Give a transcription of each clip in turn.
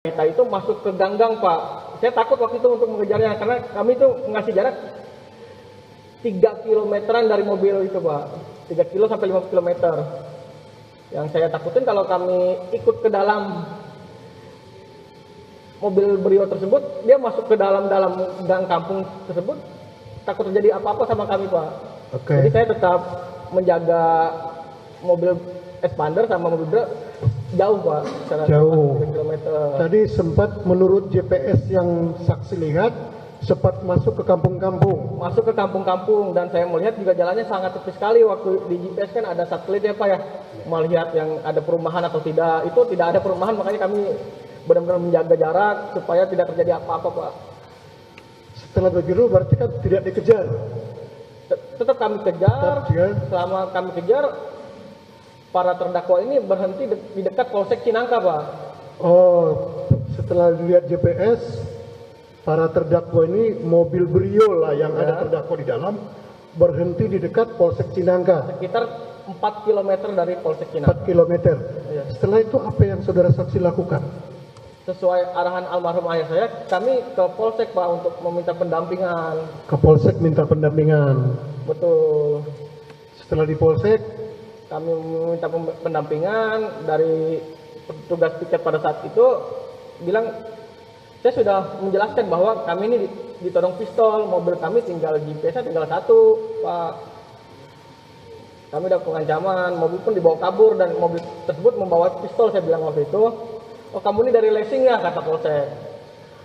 Kita itu masuk ke ganggang, Pak. Saya takut waktu itu untuk mengejarnya karena kami itu ngasih jarak 3 kilometeran dari mobil itu, Pak. 3 kilo sampai 5 kilometer. Yang saya takutin kalau kami ikut ke dalam mobil Brio tersebut, dia masuk ke dalam gang kampung tersebut, takut terjadi apa-apa sama kami, Pak. Oke. Jadi saya tetap menjaga mobil Expander sama mobil Brio jauh, Pak. Jauh. 3 kilometer. Tadi sempat menurut GPS yang saksi lihat sempat masuk ke kampung-kampung. Masuk ke kampung-kampung dan saya melihat juga jalannya sangat sepi sekali. Waktu di GPS kan ada satelit ya, Pak ya, melihat yang ada perumahan atau tidak. Itu tidak ada perumahan, makanya kami benar-benar menjaga jarak supaya tidak terjadi apa-apa, Pak. Setelah begitu berarti kan tidak dikejar. Tetap kami kejar. Tetap, ya. Selama kami kejar, para terdakwa ini berhenti di dekat Polsek Cinangka, Pak. Oh, setelah dilihat GPS, para terdakwa ini mobil Brio lah yang ada terdakwa di dalam berhenti di dekat Polsek Cinangka. Sekitar 4 km dari Polsek Cinangka. 4 km. Iya. Setelah itu apa yang saudara saksi lakukan? Sesuai arahan almarhum ayah saya, kami ke Polsek, Pak, untuk meminta pendampingan. Ke Polsek minta pendampingan. Betul. Setelah di Polsek, Kami meminta pendampingan dari petugas piket pada saat itu, bilang saya sudah menjelaskan bahwa kami ini ditodong pistol, mobil kami tinggal GPS-nya tinggal 1, Pak. Kami udah pengancaman, mobil pun dibawa kabur dan mobil tersebut membawa pistol, saya bilang waktu itu. Oh, kamu ini dari leasing ya, kata Polsek.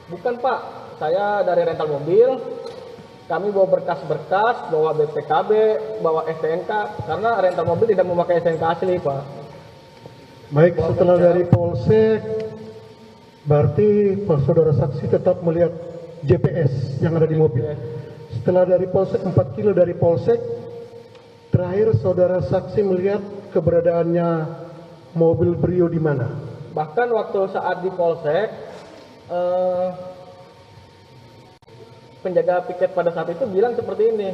Bukan, Pak, saya dari rental mobil. Kami bawa berkas-berkas, bawa BPKB, bawa STNK, karena rental mobil tidak memakai STNK asli, Pak. baik setelah dari Polsek, berarti saudara saksi tetap melihat GPS yang ada di mobil. Setelah dari Polsek, 4 kilo dari Polsek, terakhir saudara saksi melihat keberadaannya mobil Brio di mana? Bahkan waktu saat di Polsek, penjaga piket pada saat itu bilang seperti ini,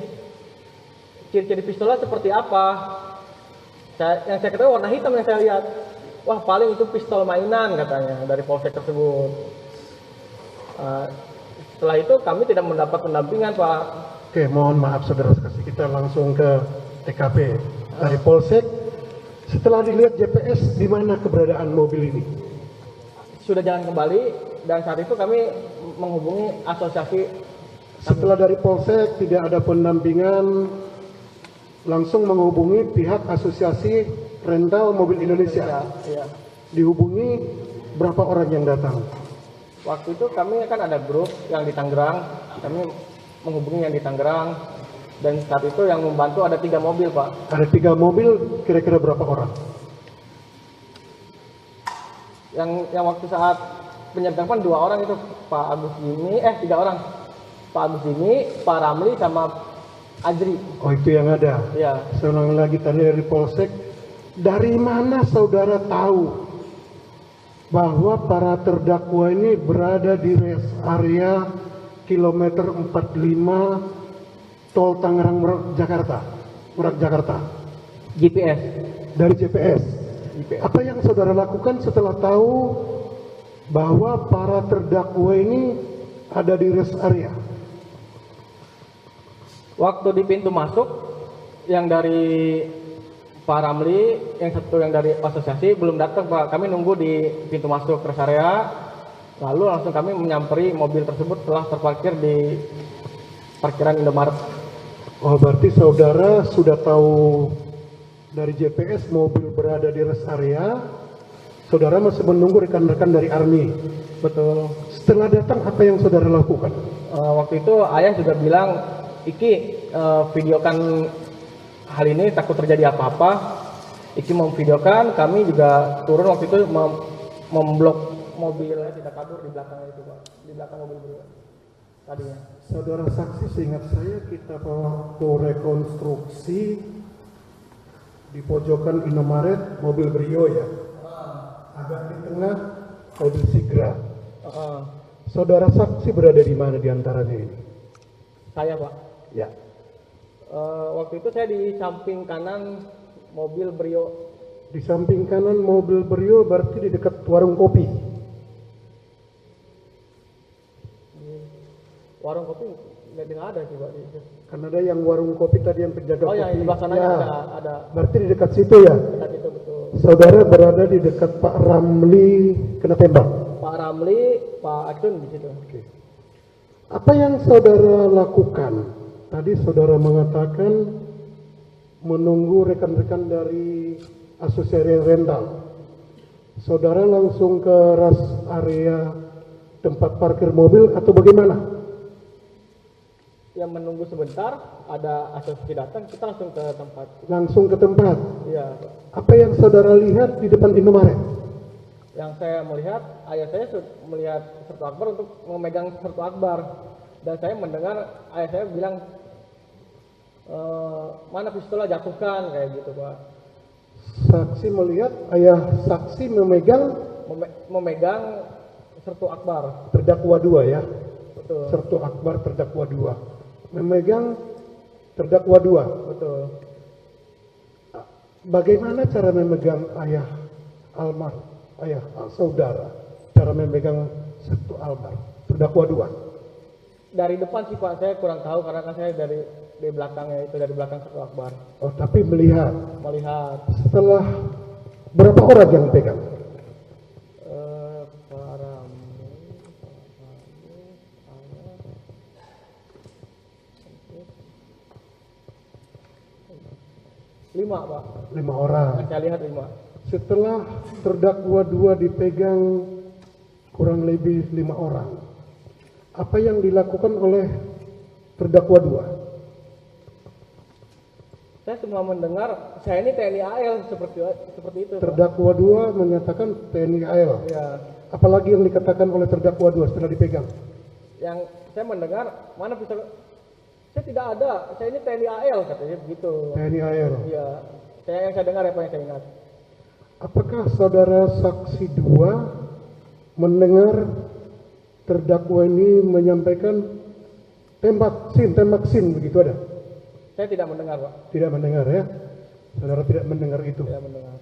ciri-ciri pistolnya seperti apa? Yang saya ketahui warna hitam yang saya lihat. Wah, paling itu pistol mainan katanya dari Polsek tersebut. Setelah itu kami tidak mendapat pendampingan, Pak. Oke, mohon maaf saudara saksi, kita langsung ke TKP dari Polsek. Setelah dilihat GPS, di mana keberadaan mobil ini? Sudah jalan kembali dan saat itu kami menghubungi asosiasi. Setelah dari Polsek tidak ada pendampingan, langsung menghubungi pihak Asosiasi Rental Mobil Indonesia. Ya. Dihubungi berapa orang yang datang? Waktu itu kami kan ada grup yang di Tangerang, kami menghubungi yang di Tangerang, dan saat itu yang membantu ada 3 mobil, Pak. Ada 3 mobil, kira-kira berapa orang? Yang waktu saat penyergapan 2 orang itu, Pak Agus Jimmy, 3 orang. Pak Agus Jimmy, Pak Ramli, sama Ajri. Oh, itu yang ada. Ya. Saya ulang lagi tadi dari Polsek. Dari mana saudara tahu bahwa para terdakwa ini berada di rest area kilometer 45 Tol Tangerang Merak Jakarta? GPS. Dari GPS. Apa yang saudara lakukan setelah tahu bahwa para terdakwa ini ada di rest area? Waktu di pintu masuk, yang dari Pak Ramli, yang satu yang dari asosiasi belum datang, Pak. Kami nunggu di pintu masuk rest area, lalu langsung kami menyamperi mobil tersebut telah terparkir di parkiran Indomaret. Oh, berarti saudara sudah tahu dari GPS mobil berada di rest area, saudara masih menunggu rekan-rekan dari Army. Betul. Setelah datang, apa yang saudara lakukan? Waktu itu ayah juga bilang, Iki videokan hal ini, takut terjadi apa-apa. Iki memvideokan, kami juga turun waktu itu memblok mobil tidak kabur di belakang itu, Pak. Di belakang mobil Brio tadinya. Saudara saksi, seingat saya kita waktu rekonstruksi di pojokan Indomaret mobil Brio ya, agak di tengah mobil Sigra. Saudara saksi berada di mana di antaranya ini? Saya, Pak. Ya. Waktu itu saya di samping kanan mobil Brio. Di samping kanan mobil Brio berarti di dekat warung kopi. Warung kopi nggak ada sih Pak. Kan ada yang warung kopi tadi yang penjaga Oh kopi. yang di sebelah sana Ya, ada berarti di dekat situ ya. dekat itu betul. Saudara berada di dekat Pak Ramli kena tembak. Pak Ramli, Pak Acun di situ. Oke. Apa yang saudara lakukan? Tadi saudara mengatakan menunggu rekan-rekan dari asosiasi rental. Saudara langsung ke rest area tempat parkir mobil atau bagaimana? Yang menunggu sebentar, ada asosiasi datang, kita langsung ke tempat. Langsung ke tempat. Iya Pak. Apa yang saudara lihat di depan Indomaret? Yang saya melihat, ayah saya melihat Sertu Akbar untuk memegang Sertu Akbar. Dan saya mendengar ayah saya bilang, mana pistolnya jatuhkan, kayak gitu Pak. Saksi melihat ayah saksi Memegang Sertu Akbar. terdakwa 2 ya. Betul. Sertu Akbar terdakwa 2. Memegang terdakwa 2. Betul. Bagaimana cara memegang ayah saudara? Cara memegang Sertu Akbar terdakwa 2. Dari depan sih Pak, saya kurang tahu karena kan saya dari belakangnya itu, dari belakang Sertu Akbar. Oh, tapi melihat. Setelah berapa orang yang pegang? Lima Pak. 5 orang. Saya lihat 5. Setelah terdakwa 2 dipegang kurang lebih 5 orang. Apa yang dilakukan oleh terdakwa 2? Saya cuma mendengar, saya ini TNI AL seperti itu. Pak. Terdakwa 2 menyatakan TNI AL. Ya. Apalagi yang dikatakan oleh terdakwa 2 setelah dipegang? Yang saya mendengar, mana pistol? Saya tidak ada, saya ini TNI AL katanya begitu. TNI AL. Iya. Yang saya dengar apa yang saya ingat. Apakah saudara saksi 2 mendengar terdakwa ini menyampaikan tembak sin begitu ada? Saya tidak mendengar Pak. Tidak mendengar ya? Saudara tidak mendengar itu? Tidak mendengar.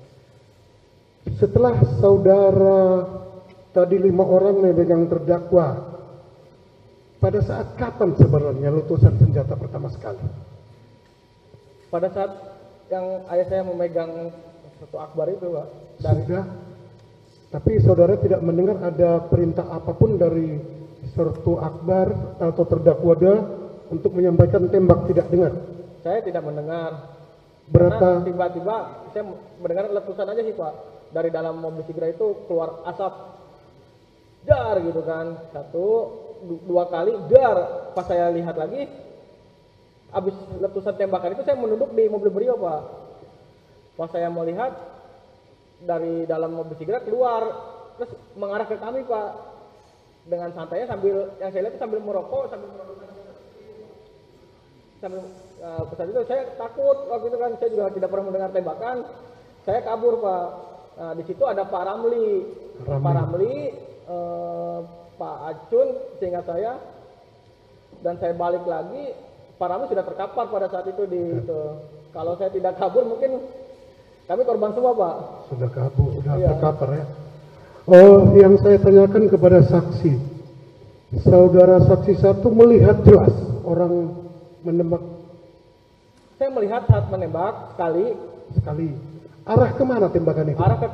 Setelah saudara tadi 5 orang memegang terdakwa, pada saat kapan sebenarnya letusan senjata pertama sekali? Pada saat yang ayah saya memegang Sertu Akbar itu Pak. Sudah. Tapi saudara tidak mendengar ada perintah apapun dari Sertu Akbar atau terdakwa untuk menyampaikan tembak, tidak dengar? Saya tidak mendengar. Berapa? Karena tiba-tiba saya mendengar letusan aja sih Pak. Dari dalam mobil Sigra itu keluar asap. Dar gitu kan. 1, 2 kali dar. Pas saya lihat lagi, habis letusan tembakan itu saya menunduk di mobil Brio Pak. Pas saya mau lihat, dari dalam mobil Sigra keluar, terus mengarah ke kami Pak. Dengan santainya sambil, yang saya lihat itu sambil merokok, sambil saat itu saya takut waktu itu kan, saya juga tidak pernah mendengar tembakan. Saya kabur Pak. Nah, di situ ada Pak Ramli. Pak Acun seingat saya, dan saya balik lagi, Pak Ramli sudah terkapar pada saat itu di itu. Kalau saya tidak kabur mungkin kami korban semua Pak. Sudah kabur, sudah Iya. terkapar ya. Oh, yang saya tanyakan kepada saksi, saudara saksi 1 melihat jelas orang menembak Saya melihat saat menembak sekali. Arah kemana tembakan itu? arah ke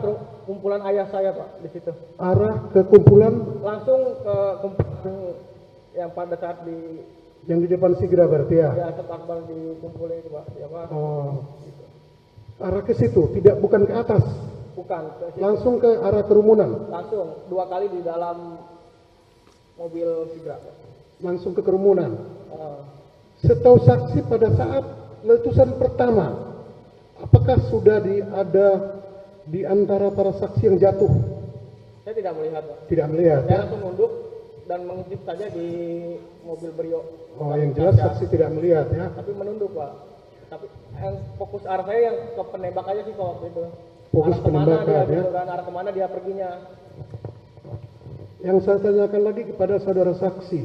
kumpulan ayah saya Pak di situ. Arah ke kumpulan Langsung ke kumpulan yang pada saat di yang di depan Sigra berarti ya? Sertu Akbar dikumpulin itu Pak. Ya Pak. Oh, arah ke situ, bukan ke atas, Bukan ke situ. langsung ke arah kerumunan, Langsung 2 kali di dalam mobil Sigra Pak. langsung ke kerumunan. Eh, Setahu saksi pada saat letusan pertama, apakah sudah ada di antara para saksi yang jatuh? saya tidak melihat Pak. Tidak melihat Saya ya? langsung mundur dan mengintip saja di mobil Brio. Oh, yang jelas saksi tidak melihat ya? Tapi menunduk Pak. Tapi yang fokus arah saya yang ke penembak aja sih Pak waktu itu. Fokus Arah kemana penembakan, dia ya? gitu kan, arah kemana dia perginya. Yang saya tanyakan lagi kepada saudara saksi,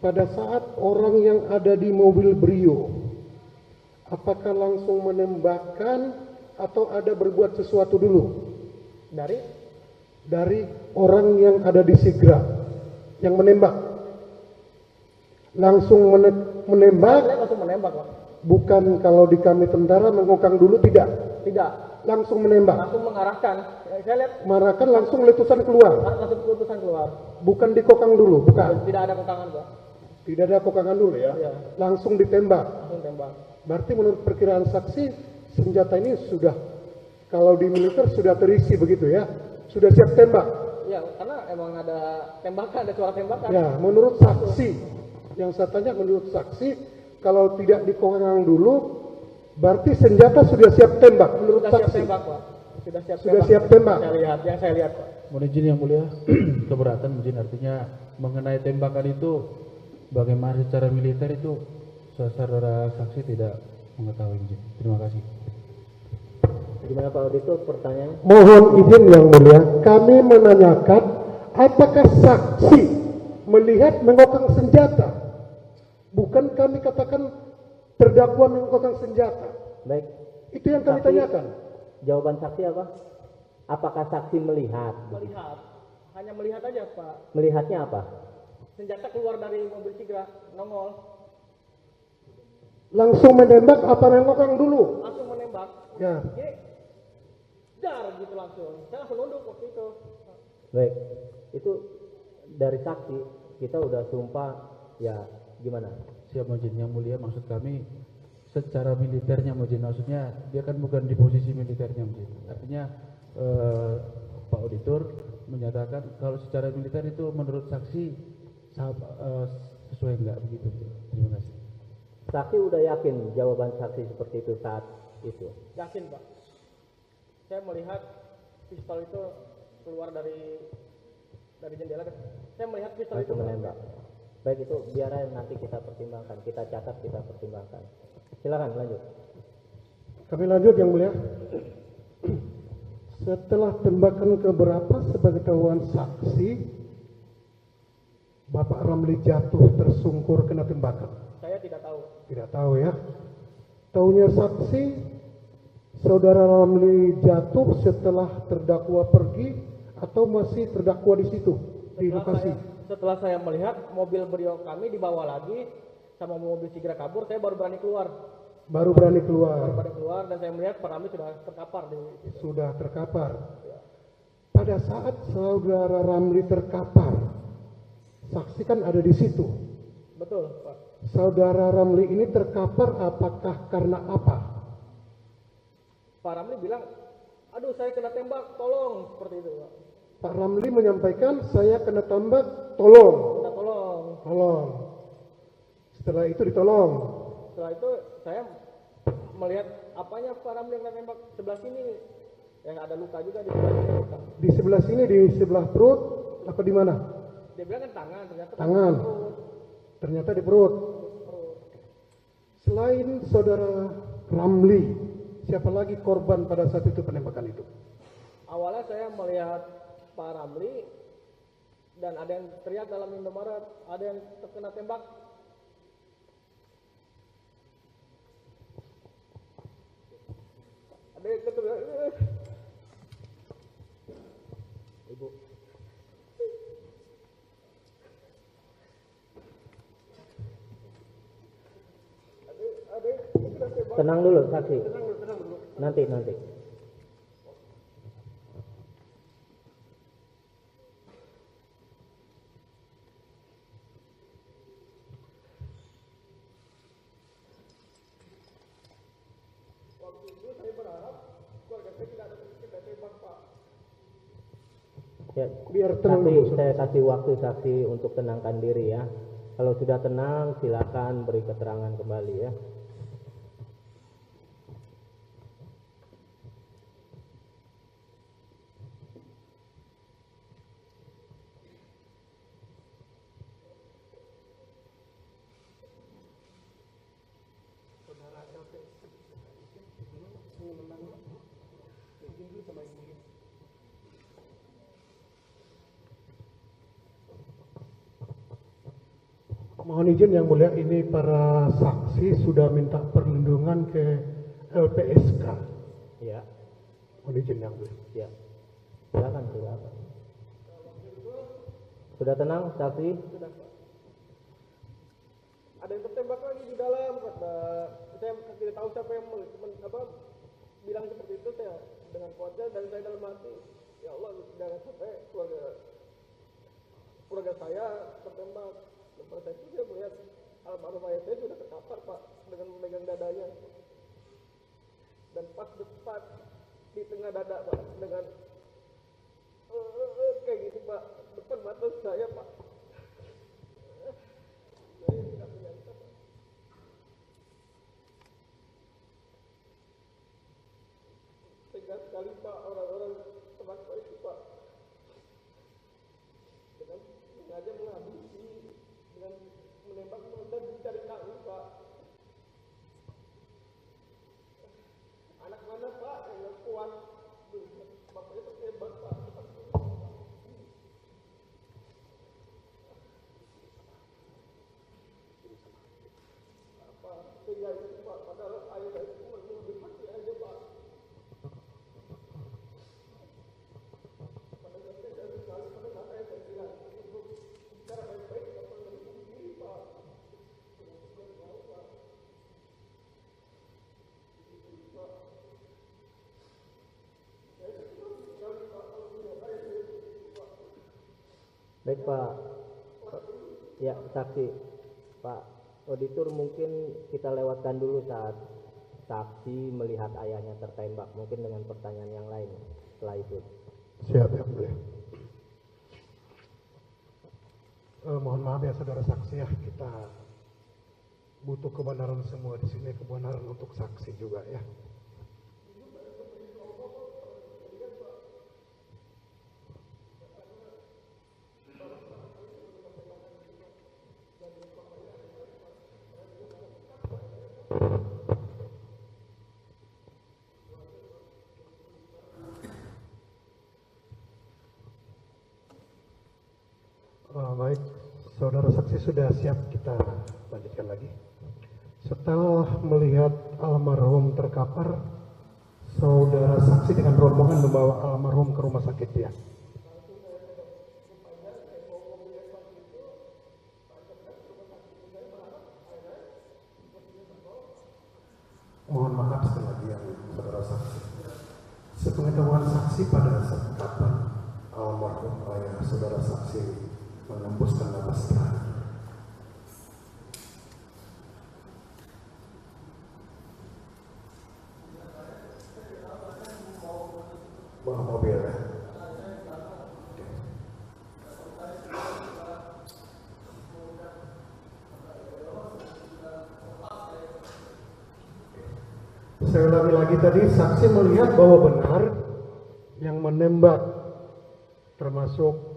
pada saat orang yang ada di mobil Brio, apakah langsung menembakkan atau ada berbuat sesuatu dulu? Dari orang yang ada di Sigra, yang menembak. Langsung menembak, Saya langsung menembak, Pak. bukan kalau di kami tentara mengokang dulu, tidak. Tidak, Langsung menembak. langsung mengarahkan. Saya lihat Marakan langsung letusan keluar. langsung keputusan keluar. Bukan dikokang dulu, bukan. Tidak ada kokangan, Pak. Tidak ada kokangan dulu ya. Iya. Langsung ditembak. Langsung tembak. Berarti menurut perkiraan saksi, senjata ini sudah, kalau di militer sudah terisi begitu ya. Sudah siap tembak. Iya, karena emang ada tembakan, ada suara tembakan. Ya, menurut saksi, yang saya tanya menurut saksi, kalau tidak dikokang dulu, berarti senjata sudah siap tembak menurut Sudah siap saksi. tembak, Pak. Sudah siap Sudah tembak. siap tembak. Saya lihat, yang saya lihat, Pak. Mohon izin yang mulia, keberatan izin artinya mengenai tembakan itu bagaimana secara militer itu saudara saksi tidak mengetahui izin. Terima kasih. Gimana Pak Auditor pertanyaannya? Mohon izin yang mulia, kami menanyakan apakah saksi melihat mengokang senjata? Bukan kami katakan terdakwa mengokang senjata. Baik, Itu yang kami Saksi. tanyakan. jawaban saksi apa? Apakah saksi melihat? Melihat. Hanya melihat aja, Pak. Melihatnya apa? Senjata keluar dari mobil Sigra, nongol. Langsung menembak apa mengokang dulu? Langsung menembak. Ya, Jadi, dar gitu langsung. Saya langsung nunduk waktu itu. Baik, itu dari saksi kita udah sumpah ya gimana? Siap mohon izin yang mulia, maksud kami secara militernya mohon izin, maksudnya dia kan bukan di posisi militernya mohon izin. Artinya Pak Auditor menyatakan kalau secara militer itu menurut saksi sesuai enggak begitu. Terima kasih. Saksi udah yakin jawaban saksi seperti itu saat itu? Yakin, Pak. Saya melihat pistol itu keluar dari jendela. Saya melihat pistol itu Langsung menembak. Baik, itu biar aja nanti kita pertimbangkan, kita catat, kita pertimbangkan. Silakan lanjut. kami lanjut yang mulia. Setelah tembakan keberapa sepengetahuan saksi, Bapak Ramli jatuh tersungkur kena tembakan? Saya tidak tahu. Tidak tahu ya. Taunya saksi, Saudara Ramli jatuh setelah terdakwa pergi atau masih terdakwa di situ di lokasi? Setelah saya melihat mobil Brio kami dibawa lagi sama mobil Sigra kabur, saya baru berani keluar. Baru berani Baru keluar, berani keluar dan saya melihat Pak Ramli sudah terkapar di situ. sudah terkapar. Pada saat Saudara Ramli terkapar, saksi kan ada di situ. Betul, Pak. Saudara Ramli ini terkapar apakah karena apa? Pak Ramli bilang, aduh saya kena tembak, tolong, seperti itu, Pak. Pak Ramli menyampaikan saya kena tembak, tolong, Minta tolong. tolong. Setelah itu ditolong. Setelah itu saya melihat apanya Pak Ramli yang kena tembak sebelah sini. Yang ada luka juga di sebelah sini. Luka. Di sebelah sini, di sebelah perut, apa di mana? Dia bilang kan tangan, ternyata Tangan. perut. Ternyata di perut. Selain Saudara Ramli, siapa lagi korban pada saat itu penembakan itu? Awalnya saya melihat Pak Ramli dan ada yang teriak dalam Indomaret, ada yang terkena tembak. Ada yang teriak, Ibu. ada yang kena tembak. Tenang dulu saksi. Nanti. Waktu itu saya berharap keluarga saya tidak ada kena tembak, Pak. Ya, Biar tenang nanti dulu. saya kasih waktu saksi untuk tenangkan diri ya. Kalau sudah tenang, silakan beri keterangan kembali ya. Mohon izin yang mulia, ini para saksi sudah minta perlindungan ke LPSK. Ya, Mohon izin yang mulia. ya. Silakan. Sudah tenang saksi? ada yang tertembak lagi di dalam, kata saya tidak tahu siapa yang bilang seperti itu. Saya dengan kuatnya dan saya dalam hati, ya Allah jangan sampai keluarga saya tertembak. Dan pada saat itu saya melihat almarhum ayah saya sudah terkapar Pak dengan memegang dadanya, dan pas depan di tengah dada Pak dengan kayak gitu Pak, depan mata saya Pak. Saya tidak menyangka Pak. Tegas sekali Pak orang-orang terdakwa itu Pak, dengan sengaja menghabisi, dengan menembak dan dicari tahu Pak. Anak mana Pak yang kuat, bapaknya tertembak Pak. Apa sehingga itu Pak, padahal ayah saya itu lebih mati aja Pak. Pada saat saya sekali, pada saat saya bilang untuk bicara baik-baik, apa yang lebih diri Pak. Baik Pak, ya saksi, Pak Auditor mungkin kita lewatkan dulu saat saksi melihat ayahnya tertembak, mungkin dengan pertanyaan yang lain setelah itu. Siap ya boleh. Mohon maaf ya saudara saksi ya, kita butuh kebenaran semua di sini, kebenaran untuk saksi juga ya. Baik, saudara saksi sudah siap, kita lanjutkan lagi. Setelah melihat almarhum terkapar, saudara saksi dengan rombongan membawa almarhum ke rumah sakit ya. Mohon maaf sekali lagi yang saudara saksi. Sepengetahuan saksi pada saat kapan almarhum ayah saudara saksi menembuskan napas terakhir. Bawa mobil ya. Saya ulangi lagi tadi, saksi melihat bahwa benar yang menembak termasuk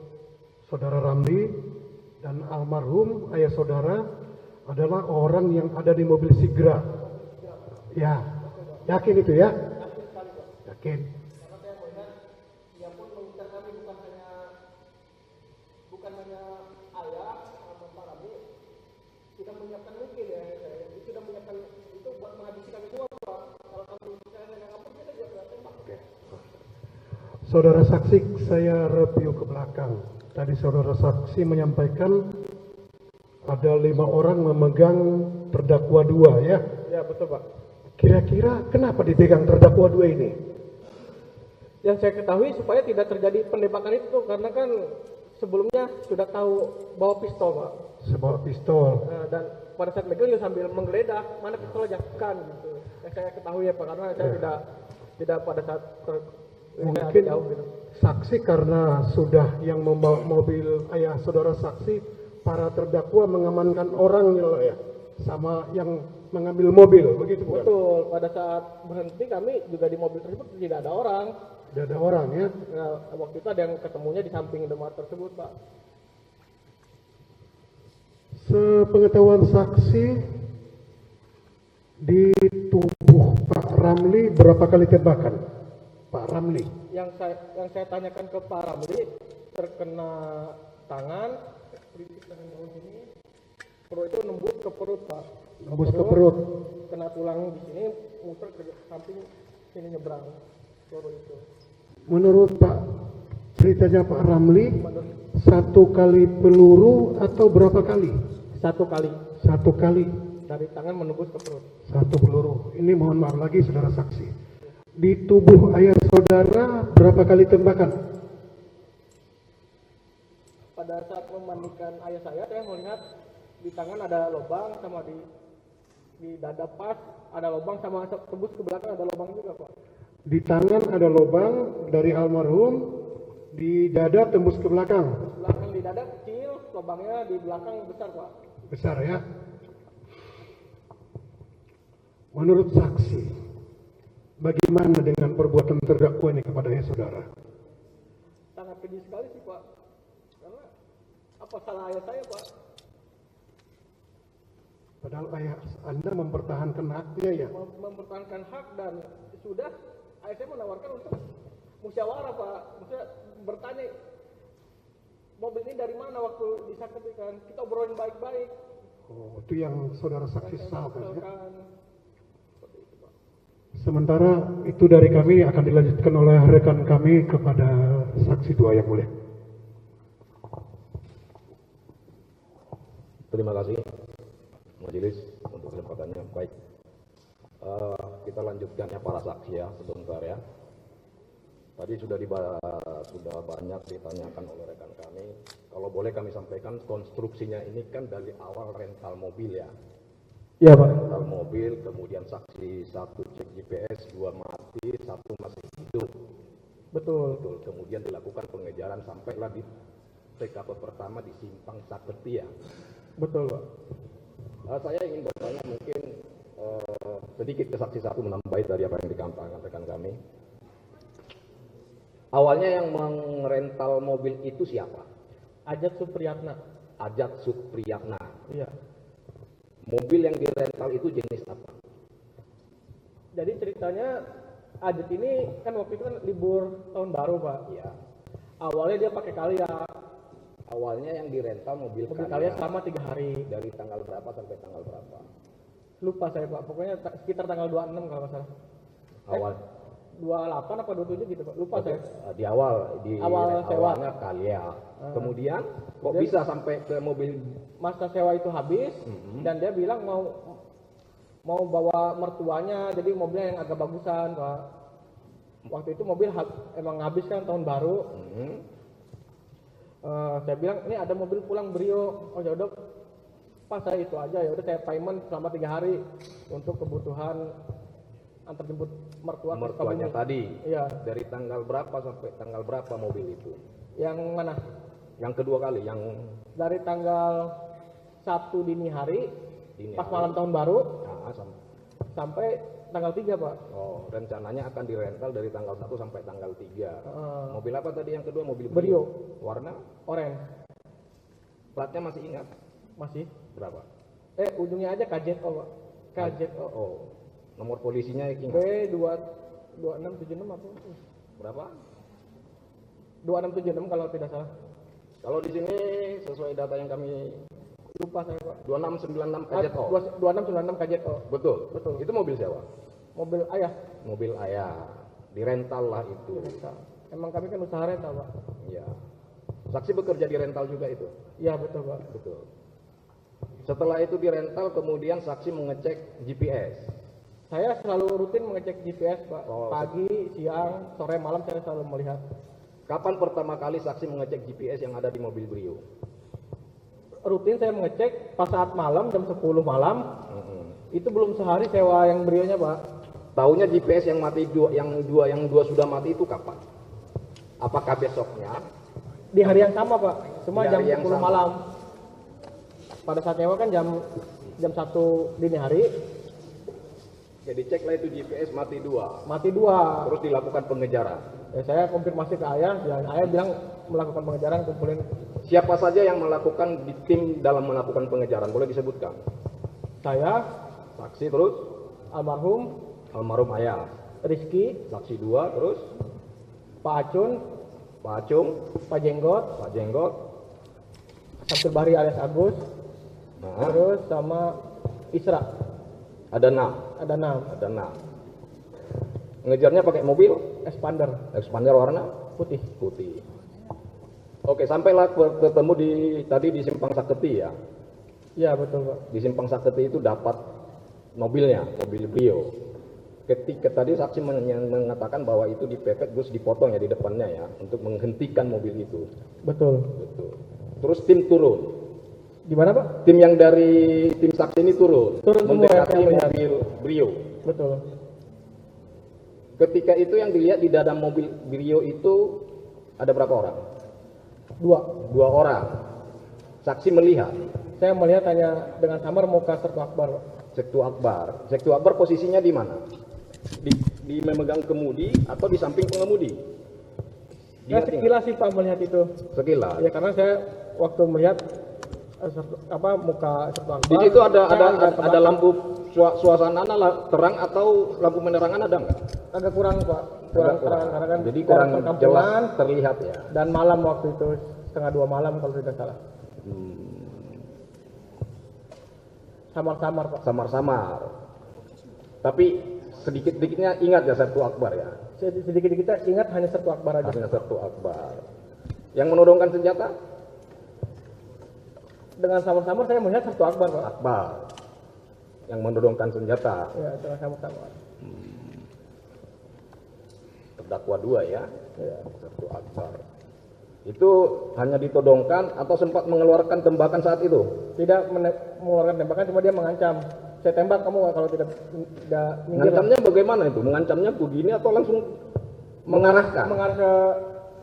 saudara Ramli dan almarhum ayah saudara adalah orang yang ada di mobil Sigra. Ya, yakin itu ya? Yakin. Karena saya melihat dia pun mengincar kami bukan hanya ayah atau Pak Ramli, sudah menyiapkan mungkin ya, sudah menyiapkan itu buat menghabisi kami semua Pak. Kalau kami misalnya yang apa kita juga tembak. Oke. Saudara saksi, saya review ke belakang. Tadi saudara saksi menyampaikan ada 5 orang memegang terdakwa 2 ya? Ya betul Pak. Kira-kira kenapa dipegang terdakwa 2 ini? Yang saya ketahui supaya tidak terjadi penembakan itu karena kan sebelumnya sudah tahu bawa pistol Pak. Sebuah pistol. Dan pada saat megang juga sambil menggeledah mana pistolnya kan gitu. Yang saya ketahui ya Pak, karena saya tidak pada saat Mungkin jauh gitu. saksi karena sudah yang membawa mobil ayah saudara saksi, para terdakwa mengamankan orang ya, sama yang mengambil mobil, begitu bukan? Betul, pada saat berhenti kami juga di mobil tersebut tidak ada orang. Tidak ada orang ya? Nah, waktu itu ada yang ketemunya di samping Indomaret tersebut Pak. Sepengetahuan saksi, di tubuh Pak Ramli berapa kali tembakan? Pak Ramli. Yang saya tanyakan ke Pak Ramli, terkena tangan, kritik tangan bawah sini, perut itu nembus ke perut Pak. Nembus ke perut. Kena tulang di sini, muter ke samping sini nyebrang. Peluru itu. Menurut Pak, ceritanya Pak Ramli, 1 kali peluru atau berapa kali? 1 kali Satu kali, dari tangan menembus ke perut. satu peluru. Ini mohon maaf lagi saudara saksi. Di tubuh ayah saudara berapa kali tembakan? Pada saat memandikan ayah saya melihat di tangan ada lubang, sama di dada pas ada lubang, sama tembus ke belakang ada lubang juga Pak. Di tangan ada lubang dari almarhum, di dada tembus ke belakang. Belakang di dada kecil, lubangnya di belakang besar Pak. Besar ya. Menurut saksi, bagaimana dengan perbuatan terdakwa ini kepada ayah saudara? Sangat keji sekali sih Pak, karena apa salah ayah saya Pak? Padahal ayah Anda mempertahankan haknya ya. Mempertahankan hak, dan sudah ayah saya menawarkan untuk musyawarah Pak. Maksudnya bertanya mobil ini dari mana waktu disaksikan, kita obrolin baik-baik. Oh, itu yang saudara saksi sesalkan ya. Misalkan Sementara itu dari kami akan dilanjutkan oleh rekan kami kepada saksi 2 yang mulia. Terima kasih majelis untuk kesempatannya. Baik, kita lanjutkan ya para saksi ya sebentar ya. Tadi sudah banyak ditanyakan oleh rekan kami. Kalau boleh kami sampaikan, konstruksinya ini kan dari awal rental mobil ya. Iya Pak. Rental mobil, kemudian saksi 1 cek GPS, 2 mati, 1 masih hidup. Betul. Betul. Kemudian dilakukan pengejaran sampailah di TKP pertama di Simpang Saketi ya. Betul Pak. Saya ingin bertanya mungkin sedikit ke saksi 1 menambahi dari apa yang dikatakan rekan kami. Awalnya yang merental mobil itu siapa? Ajat Supriyatna. Ajat Supriyatna. Iya. Mobil yang dirental itu jenis apa? Jadi ceritanya Ajat ini kan waktu itu kan libur tahun baru Pak. Iya. Awalnya dia pakai Kalia. Awalnya yang dirental mobil Mobil Kalia Kalia selama 3 hari. dari tanggal berapa sampai tanggal berapa? Lupa saya Pak. Pokoknya sekitar tanggal 26 kalau nggak salah. Awal 28 apa 27 gitu Pak. Lupa saya. di awal Awal sewa. awalnya Kalia. Kemudian kok bisa sampai ke mobil Masa sewa itu habis dan dia bilang mau bawa mertuanya, jadi mobilnya yang agak bagusan Pak. Waktu itu mobil emang habis kan tahun baru. Saya bilang ini ada mobil pulang Brio. Oh ya udah pas saya itu aja, ya udah saya payment selama 3 hari untuk kebutuhan antar jemput mertua ke mertuanya Sukabumi. tadi. Iya. Dari tanggal berapa sampai tanggal berapa mobil itu? Yang mana? Yang kedua kali, yang Dari tanggal 1 dini hari pas hari. malam tahun baru Nah, sampai tanggal 3 Pak. oh, rencananya akan dirental dari tanggal 1 sampai tanggal 3. Mobil apa tadi yang kedua? Mobil Brio. Warna? Orange. Platnya masih ingat? Masih. Berapa? Ujungnya aja KZO Pak. KZO. Oh, nomor polisinya ingat? B2676 apa? Berapa? 2676 kalau tidak salah. Kalau di sini sesuai data yang kami Lupa saya Pak. 2696 KZO. 2696 KZO. Betul. Betul. Itu mobil sewa. Mobil ayah. Mobil ayah. Dirental lah itu. Rental. Emang kami kan usaha rental Pak. Iya. Saksi bekerja di rental juga itu. Iya betul Pak. Betul. Setelah itu dirental, kemudian saksi mengecek GPS. Saya selalu rutin mengecek GPS Pak. Oh. Pagi, siang, sore, malam saya selalu melihat. Kapan pertama kali saksi mengecek GPS yang ada di mobil Brio? Rutin saya mengecek pas saat malam jam 10 malam. Itu belum sehari sewa yang Brionya Pak. Tahunya GPS yang mati yang dua sudah mati itu kapan? Apakah besoknya? Di hari yang sama Pak. Cuma Di jam hari yang 10 sama. malam. Pada saat nyewa kan jam 1 dini hari. Ya diceklah itu GPS mati 2. Mati 2. Terus dilakukan pengejaran. Ya, saya konfirmasi ke ayah, dan ayah bilang melakukan pengejaran, kumpulin. Siapa saja yang melakukan di tim dalam melakukan pengejaran? Boleh disebutkan? Saya, Saksi terus almarhum, almarhum ayah. Rizky, Saksi 2 terus Pak Acun, Pak Acung, Pak Jenggot, Pak Jenggot. Sabtu Bahri alias Agus, Nah, terus sama Isra, ada 6. ada 6, Ada 6. Ngejarnya pakai mobil, expander, expander warna putih. putih. Oke, sampailah ketemu tadi di Simpang Saketi ya. Iya betul Pak. Di Simpang Saketi itu dapat mobilnya, mobil Brio. Ketika tadi saksi mengatakan bahwa itu dipepet terus dipotong ya di depannya ya untuk menghentikan mobil itu. Betul. Betul. Terus tim turun. Di mana Pak? Tim yang dari tim saksi ini turun Semua mendekati yang melihat. mobil Brio. Betul. Ketika itu yang dilihat di dalam mobil Brio itu ada berapa orang? 2. 2 orang. Saksi melihat Saya melihat hanya dengan samar muka Sertu Akbar Pak. Sektu Akbar. Sektu Akbar posisinya di mana? Di memegang kemudi atau di samping pengemudi? Saya sekilas sih Pak melihat itu. Sekilas. Ya karena saya waktu melihat muka Sertu Akbar. Di situ ada saya agak ada lampu suasana terang atau lampu penerangan ada nggak? agak kurang Pak. Kurang Agak terang karena kan Jadi daerah kurang perkampungan jelas terlihat ya. dan malam waktu itu 1:30 malam kalau tidak salah. Samar-samar Pak. Samar-samar. Tapi sedikit-sedikitnya ingat ya Sertu Akbar ya. Sedikit kita ingat hanya Sertu Akbar aja. Hanya Sertu Akbar. Yang menodongkan senjata? Dengan samar-samar saya melihat Sertu Akbar Pak. Akbar. Yang menodongkan senjata. Ya dengan samar-samar. Terdakwa 2 ya. Ya. Sertu Akbar. Itu hanya ditodongkan atau sempat mengeluarkan tembakan saat itu? Tidak mengeluarkan tembakan, cuma dia mengancam. Saya tembak kamu kalau tidak minggir. Mengancamnya bagaimana itu? Mengancamnya begini atau langsung mengarahkan? Mengarah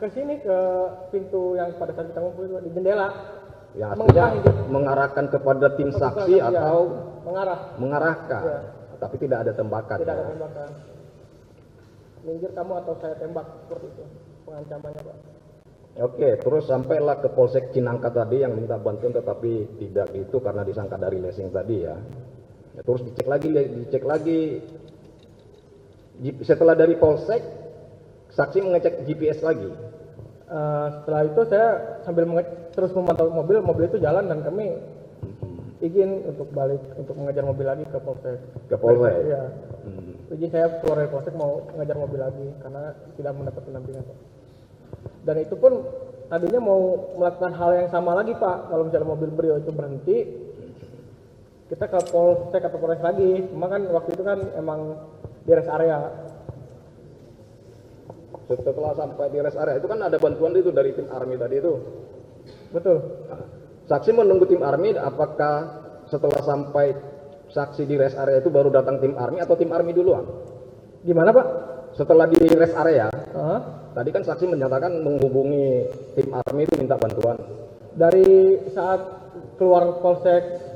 ke sini ke pintu yang pada saat kita ngumpul itu di jendela. Ya, artinya Mengarah, mengarahkan kepada tim saksi ya, atau mengarahkan. Ya. Tapi tidak ada tembakan. Tidak ya. ada tembakan. Minggir kamu atau saya tembak seperti itu pengancamannya Pak. Oke, terus sampailah ke Polsek Cinangka tadi yang minta bantuan tetapi tidak itu karena disangka dari lesing tadi ya. Ya, terus dicek lagi. Setelah dari Polsek, saksi mengecek GPS lagi. Setelah itu saya sambil terus memantau mobil itu jalan dan kami izin untuk balik untuk mengejar mobil lagi ke Polsek. Ke Polsek? Iya. Izin saya keluar dari Polsek mau mengejar mobil lagi karena tidak mendapat pendampingan Pak. Dan itu pun tadinya mau melakukan hal yang sama lagi Pak. Kalau misalnya mobil Brio itu berhenti, kita ke Polsek atau Polres lagi. Cuma kan waktu itu kan emang di rest area. Setelah sampai di rest area itu kan ada bantuan itu dari tim Army tadi itu. Betul. Nah, saksi menunggu tim Army, apakah setelah sampai saksi di rest area itu baru datang tim Army atau tim Army duluan? Gimana Pak? Setelah di rest area, Hah? tadi kan saksi menyatakan menghubungi tim Army itu minta bantuan. Dari saat keluar Polsek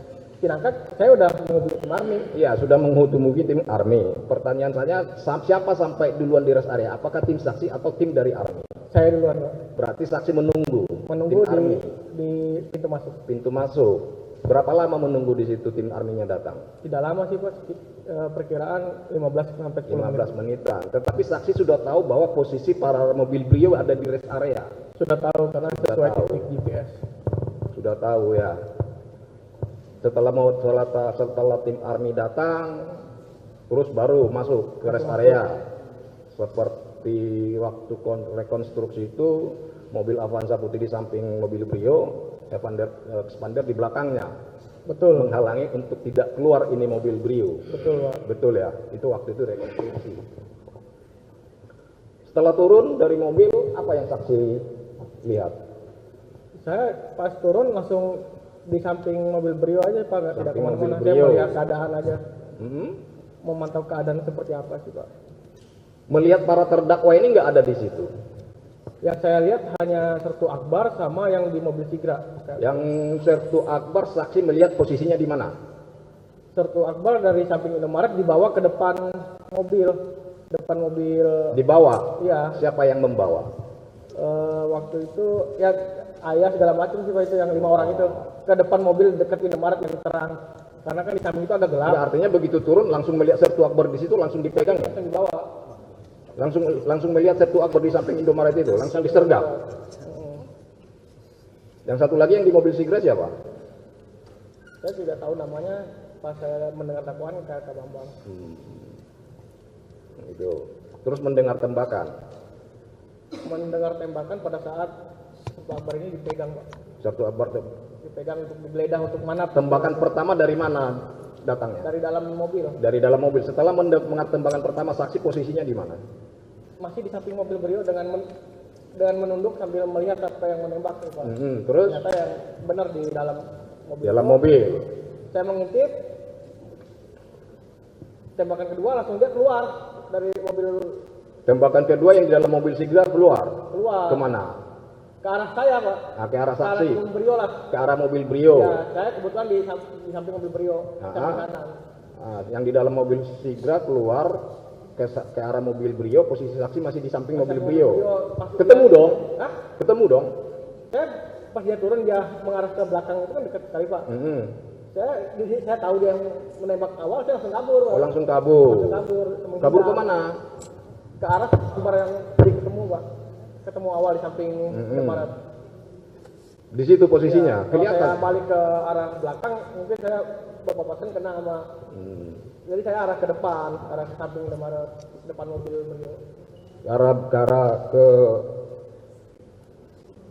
Cinangka, saya udah menghubungi tim Army. Iya, sudah menghubungi tim Army. Pertanyaan saya, siapa sampai duluan di rest area? Apakah tim saksi atau tim dari Army? Saya duluan Pak. Berarti saksi menunggu Menunggu tim Army di pintu masuk. pintu masuk. Berapa lama menunggu di situ tim Army-nya datang? Tidak lama sih Pak, perkiraan 15 sampai 10 menit. 15 menitan. Tetapi saksi sudah tahu bahwa posisi para mobil Brio ada di rest area. Sudah tahu karena sesuai titik GPS. Sudah tahu ya. Setelah tim Army datang, terus baru masuk ke rest area. Seperti waktu rekonstruksi itu, mobil Avanza putih di samping mobil Brio, Expander di belakangnya. Betul. Menghalangi untuk tidak keluar ini mobil Brio. Betul Pak. Betul ya, itu waktu itu rekonstruksi. Setelah turun dari mobil, apa yang saksi lihat? Saya pas turun langsung di samping mobil Brio aja Pak, nggak tidak Samping mobil kemana-mana. Saya Brio. melihat keadaan aja, Hmm? memantau keadaan seperti apa sih Pak. Melihat para terdakwa ini nggak ada di situ. Yang saya lihat hanya Sertu Akbar sama yang di mobil Sigra. Yang Sertu Akbar saksi melihat posisinya di mana? Sertu Akbar dari samping Indomaret dibawa ke depan mobil. Di bawah. Iya. Siapa yang membawa? Waktu itu ya ayah segala macam sih Pak, itu yang 5 orang itu ke depan mobil dekat Indomaret yang terang. Karena kan di samping itu agak gelap. Ya, artinya begitu turun langsung melihat Sertu Akbar di situ langsung dipegang ya? Langsung dibawa. Langsung melihat Sertu Akbar di samping Indomaret itu langsung disergap. Yang satu lagi yang di mobil Sigra siapa? Saya tidak tahu namanya, pas saya mendengar dakwaan kayak Kak Bambang. Itu. Terus mendengar tembakan. Mendengar tembakan pada saat Sertu Akbar ini dipegang Pak. Sertu Akbar dipegang untuk digeledah untuk mana. Tembakan pertama dari mana datangnya? Dari dalam mobil. Dari dalam mobil. Setelah mendengar tembakan pertama, saksi posisinya di mana? Masih di samping mobil beliau dengan menunduk sambil melihat apa yang menembak, Pak. Terus Ternyata yang benar di dalam mobil. dalam itu, mobil. Saya mengintip, tembakan kedua langsung dia keluar dari mobil. Tembakan kedua yang di dalam mobil Sigra keluar. Kemana? Ke arah saya, Pak. Nah, ke arah Ke arah saksi. mobil Brio lah. Ke arah mobil Brio. Ya, saya kebetulan di samping mobil Brio, samping kanan. Nah, yang di dalam mobil Sigra keluar ke arah mobil Brio, posisi saksi masih di samping mobil Brio. Ketemu dong? Hah? Ketemu dong? Saya pas dia turun dia mengarah ke belakang itu kan dekat sekali, Pak. Saya tahu dia yang menembak awal, saya langsung kabur, Pak. Oh, langsung kabur. Langsung kabur. Kabur ke mana? Ke arah tempat yang tadi ketemu, Pak. Ketemu awal di samping Indomaret. Di situ posisinya. Kalau Kelihatan. saya balik ke arah belakang, mungkin saya berpapasan kena sama. Jadi saya arah ke depan, arah ke samping Indomaret, depan mobil beliau. ke arah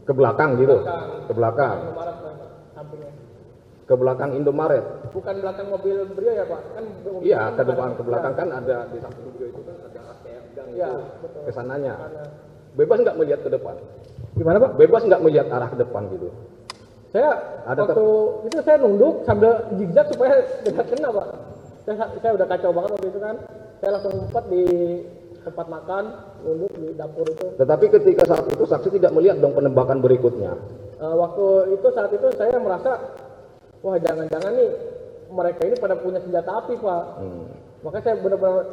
ke belakang gitu. Ke belakang. Indomaret, Pak, sampingnya. Ke belakang Indomaret. Bukan belakang mobil beliau ya, Pak? Kan mobil Iya, kan ke depan ada- ke belakang ya. kan ada di samping Brio itu kan ada kayak gang Iya, itu. betul. Kesananya. Karena- Bebas nggak melihat ke depan? Gimana, Pak? Bebas nggak melihat arah ke depan gitu? Saya Ada waktu itu saya nunduk sambil zigzag supaya tidak kena, Pak. Saya udah kacau banget waktu itu kan. Saya langsung ngumpet di tempat makan, nunduk di dapur itu. Tetapi ketika saat itu saksi tidak melihat dong penembakan berikutnya. Waktu itu saat itu saya merasa, wah jangan-jangan nih mereka ini pada punya senjata api, Pak. Makanya saya benar-benar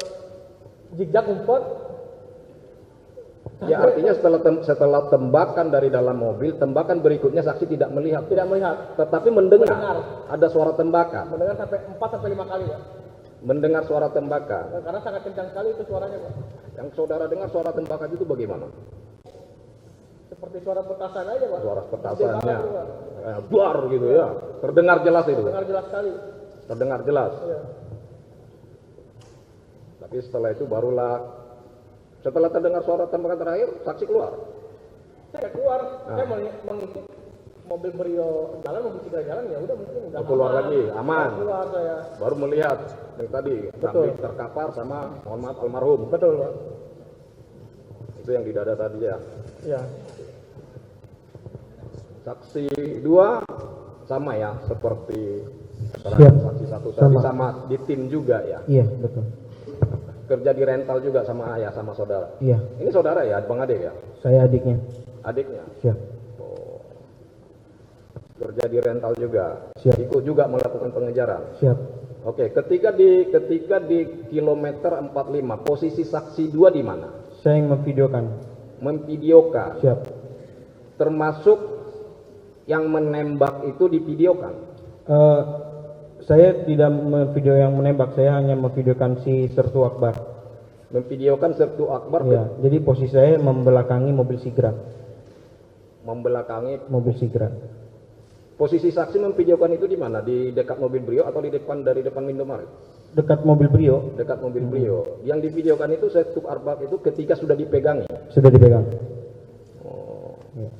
zigzag ngumpet. Ya artinya setelah tembakan dari dalam mobil, tembakan berikutnya saksi tidak melihat. Tidak melihat, Tetapi mendengar Mendengar. ada suara tembakan. mendengar sampai 4 sampai 5 kali, Pak. Mendengar suara tembakan. Karena sangat kencang sekali itu suaranya, Pak. Yang saudara dengar suara tembakan itu bagaimana? Seperti suara petasan aja, Pak. Suara Gede petasannya banget itu, Pak. buar gitu ya. Terdengar jelas itu. Dengar jelas sekali. Terdengar jelas. Iya. Tapi setelah itu barulah setelah terdengar suara tembakan terakhir, saksi keluar. Saya keluar, saya mengintip mobil Brio jalan, mobil Sigra jalan, ya udah mungkin udah Keluar aman. lagi, aman. Keluar saya. Baru melihat yang tadi Betul. sambil terkapar sama mohon maaf almarhum. Betul, Pak. Itu yang di dada tadi ya. Iya. Saksi 2 sama ya seperti Siap. saksi 1 tadi Sama. sama di tim juga ya. Iya, betul. Kerja di rental juga sama ayah sama saudara. Iya, Ini saudara ya, Bang Ade ya? saya adiknya. Adiknya. Siap. Kerja di rental juga. Siap. Ikut juga melakukan pengejaran. Siap. Oke, ketika di kilometer 45, posisi saksi 2 di mana? Saya yang memvideokan. Memvideokan. Siap. Termasuk yang menembak itu divideokan. Saya tidak memvideo yang menembak, saya hanya memvideokan si Sertu Akbar. Memvideokan Sertu Akbar Iya, jadi posisi saya membelakangi mobil Sigra. membelakangi. Mobil Sigra. Posisi saksi memvideokan itu di mana? Di dekat mobil Brio atau di depan dari depan Indomaret? Dekat mobil Brio, Dekat mobil Brio. Yang divideokan itu Sertu Akbar itu ketika sudah dipegangi. sudah dipegang. Iya.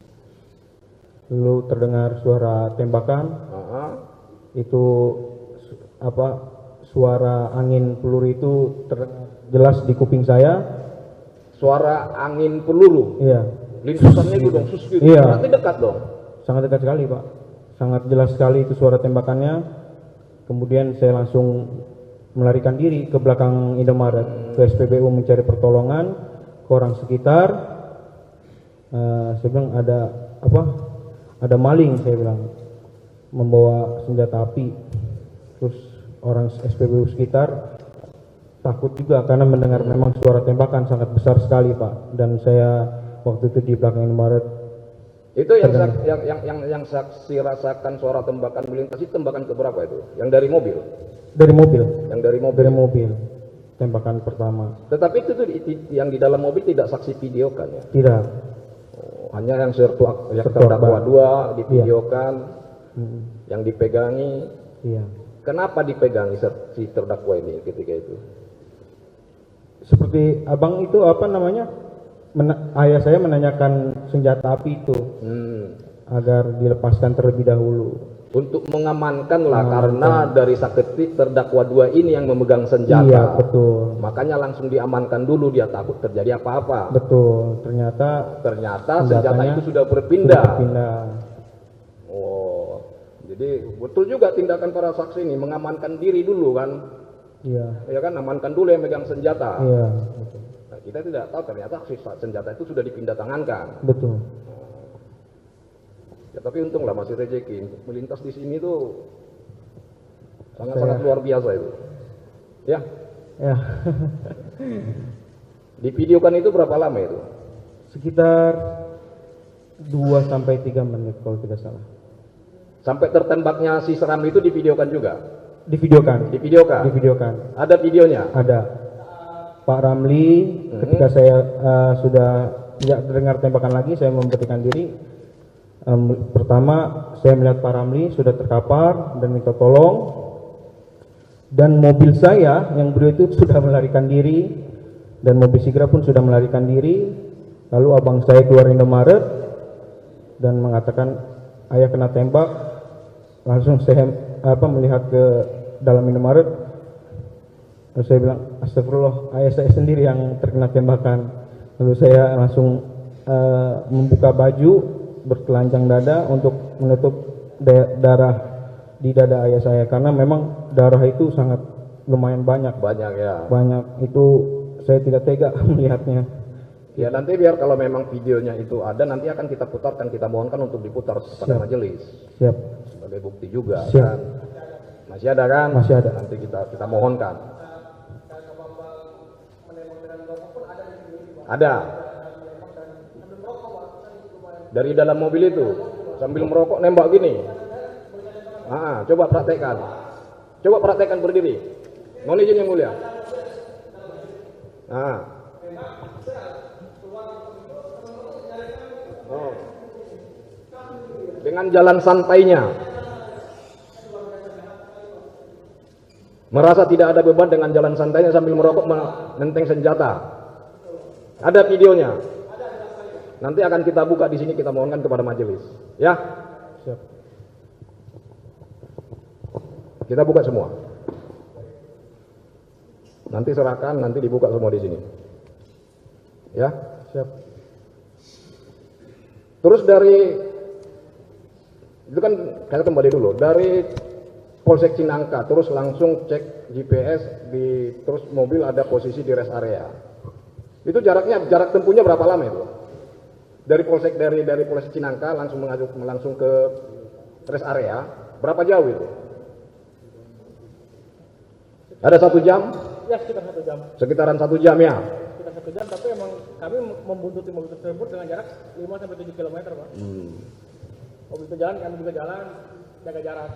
Lalu terdengar suara tembakan, Ah, itu suara angin peluru itu terdengar jelas di kuping saya. suara angin peluru. Iya, Lintusannya itu dong, sus gitu. Iya. Berarti dekat dong. sangat dekat sekali, Pak. Sangat jelas sekali itu suara tembakannya. Kemudian saya langsung melarikan diri ke belakang Indomaret, ke SPBU mencari pertolongan ke orang sekitar. Saya bilang ada maling, saya bilang, membawa senjata api. Terus orang SPBU sekitar takut juga karena mendengar memang suara tembakan sangat besar sekali, Pak. Dan saya waktu itu di belakang Indomaret. Itu yang saksi rasakan suara tembakan melintas itu tembakan keberapa itu? Yang dari mobil? Dari mobil. Yang dari mobil. Dari mobil. Tembakan pertama. Tetapi itu tuh yang di dalam mobil tidak saksi videokan ya? Tidak. Hanya yang Sertu Sertu terdakwa Akbar. 2 divideokan, yang dipegangi. Iya. Kenapa dipegangi si terdakwa ini ketika itu? Seperti abang itu ayah saya menanyakan senjata api itu agar dilepaskan terlebih dahulu. Untuk mengamankan lah, karena dari saksi terdakwa 2 ini yang memegang senjata. Iya, betul. Makanya langsung diamankan dulu, dia takut terjadi apa-apa. Betul. Ternyata Ternyata senjata senjatanya itu sudah berpindah. pindah. Oh, jadi betul juga tindakan para saksi ini, mengamankan diri dulu kan. Iya. Ya kan, amankan dulu yang megang senjata. Iya. Nah, kita tidak tahu ternyata senjata itu sudah dipindah tangankan. Betul. Ya, tapi untunglah masih rezeki. Melintas di sini tuh sangat-sangat luar biasa itu. Ya, Ya. divideokan itu berapa lama itu? Sekitar 2 sampai 3 menit kalau tidak salah. Sampai tertembaknya si seram itu divideokan juga? Divideokan. Divideokan? Divideokan. Ada videonya? Ada. Pak Ramli ketika saya sudah tidak terdengar tembakan lagi, saya memberhentikan diri. Pertama saya melihat Pak Ramli sudah terkapar dan minta tolong, dan mobil saya yang beliau itu sudah melarikan diri, dan mobil Sigra pun sudah melarikan diri. Lalu abang saya keluar Indomaret dan mengatakan ayah kena tembak. Langsung saya melihat ke dalam Indomaret. Lalu saya bilang, astagfirullah, ayah saya sendiri yang terkena tembakan. Lalu saya langsung membuka baju bertelanjang dada untuk menutup darah di dada ayah saya, karena memang darah itu sangat lumayan banyak. Banyak ya. Banyak, itu saya tidak tega melihatnya. Ya, nanti biar kalau memang videonya itu ada, nanti akan kita putarkan, kita mohonkan untuk diputar pada Siap. majelis Siap. sebagai bukti juga. Siap. Kan? Masih ada kan? Masih ada. Nanti kita mohonkan. Ada. Dari dalam mobil itu sambil merokok nembak gini. Coba praktekkan. Coba praktekkan berdiri. Mohon izin yang mulia. Dengan jalan santainya, merasa tidak ada beban dengan jalan santainya sambil merokok menenteng senjata. Ada videonya. Nanti akan kita buka di sini, kita mohonkan kepada majelis. Ya. Siap. Kita buka semua. Nanti serahkan, nanti dibuka semua di sini. Ya. Siap. Terus dari itu kan kita kembali dulu dari Polsek Cinangka, terus langsung cek GPS terus mobil ada posisi di rest area. Itu jarak tempuhnya berapa lama itu? Dari Polsek Cinangka langsung ke rest area, berapa jauh itu? Ada 1 jam? Ya, sekitar 1 jam. Sekitaran 1 jam ya. Sekitar 1 jam, tapi emang kami membuntuti mobil tersebut dengan jarak 5 sampai 7 km, Pak. Mobil itu jalan, kami juga jalan, jaga jarak.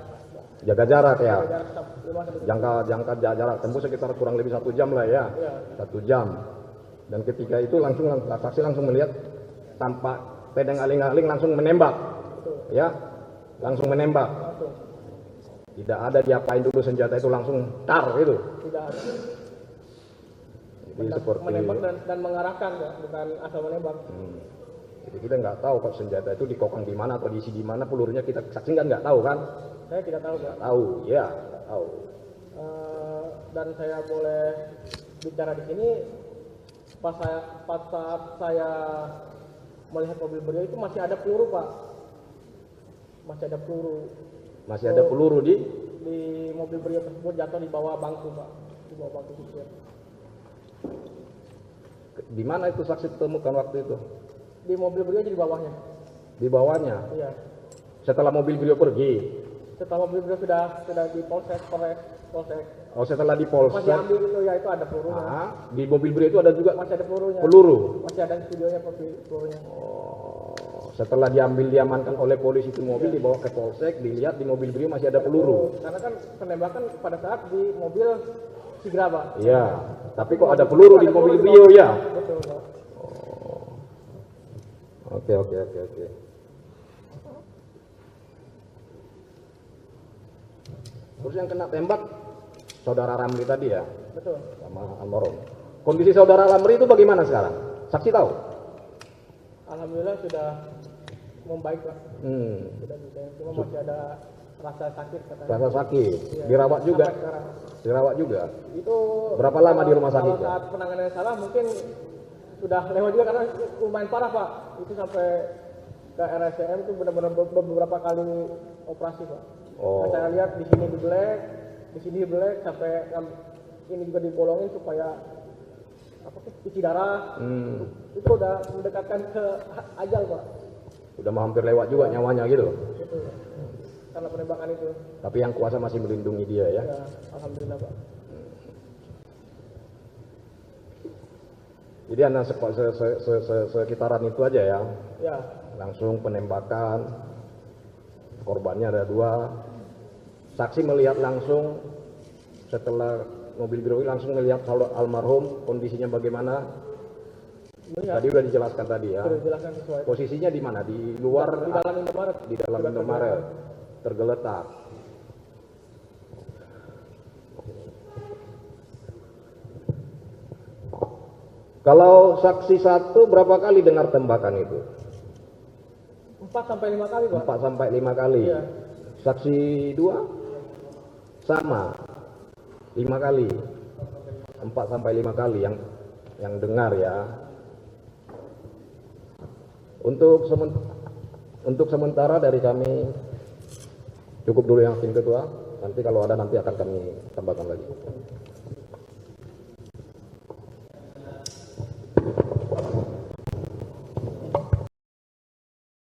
Jaga jarak ya. Jaga jarak 5 sampai 7 Jarak tempuh sekitar kurang lebih 1 jam lah ya. Iya. 1 jam. Dan ketika itu saksi langsung melihat tanpa pedang aling-aling langsung menembak. Ya. Langsung menembak. Langsung. Tidak ada diapain dulu senjata itu, langsung tar itu. Tidak ada. Jadi seperti Menembak dan mengarahkan, ya, bukan asal menembak. Jadi kita nggak tahu kok senjata itu dikokang di mana atau diisi di mana, pelurunya kita saksi kan nggak tahu kan? Saya tidak tahu, Pak. Tahu, ya, nggak tahu. Dan saya boleh bicara di sini, pas saat saya melihat mobil beliau itu masih ada peluru, Pak. Masih ada peluru. Masih ada peluru di mobil beliau tersebut, jatuh di bawah bangku, Pak. Di bawah bangku supir. Di mana itu saksi temukan waktu itu? Di mobil beliau di bawahnya. Di bawahnya. Iya. Setelah mobil beliau pergi. Setelah mobil beliau sudah di polsek. Oh, setelah di Masih polsek. ambil itu, ya, itu ada pelurunya. Di mobil beliau itu ada juga Masih ada pelurunya. peluru. Masih ada videonya pelurunya. Setelah diamankan oleh polisi itu mobil, dibawa ke polsek, dilihat di mobil beliau masih ada peluru. Karena kan penembakan pada saat di mobil Sigra, Pak. Iya, tapi kok ada peluru di mobil beliau ya? Betul, Pak. Oke. Terus yang kena tembak saudara Ramli tadi ya, Betul. sama almarhum. Kondisi saudara Ramli itu bagaimana sekarang? Saksi tahu? Alhamdulillah sudah membaik, Pak. Sudah bisa. Cuma masih ada rasa sakit katanya. Rasa sakit, Iya. dirawat juga, Sampai sekarang. dirawat juga. Itu Berapa lama di rumah sakit, kalau Pak? saat penanganan yang salah mungkin sudah lewat juga karena lumayan parah Pak. Itu sampai ke RSCM itu benar-benar beberapa kali operasi Pak. Oh. Nah, saya lihat di sini di black sampai ini juga dibolongin supaya apa tuh cuci darah. Itu udah mendekatkan ke ajal Pak. Udah mau hampir lewat juga nyawanya gitu. Itu karena penembakan itu. Tapi yang kuasa masih melindungi dia ya. Ya, alhamdulillah Pak. Jadi anak sekitaran itu aja ya. Ya, Langsung penembakan. Korbannya ada 2. Saksi melihat langsung setelah mobil biru langsung melihat almarhum kondisinya bagaimana. melihat Tadi udah dijelaskan tadi ya. sudah dijelaskan sesuai. Posisinya di mana? Di luar, Di dalam Indomaret. di dalam Indomaret, tergeletak. Kalau saksi 1 berapa kali dengar tembakan itu? 4 sampai 5 kali Pak. 4 sampai 5 kali. Iya. Saksi 2 sama 5 kali. 4 sampai 5 kali yang dengar ya. Untuk sementara dari kami cukup dulu yang tim kedua. Nanti kalau ada nanti akan kami tambahkan lagi.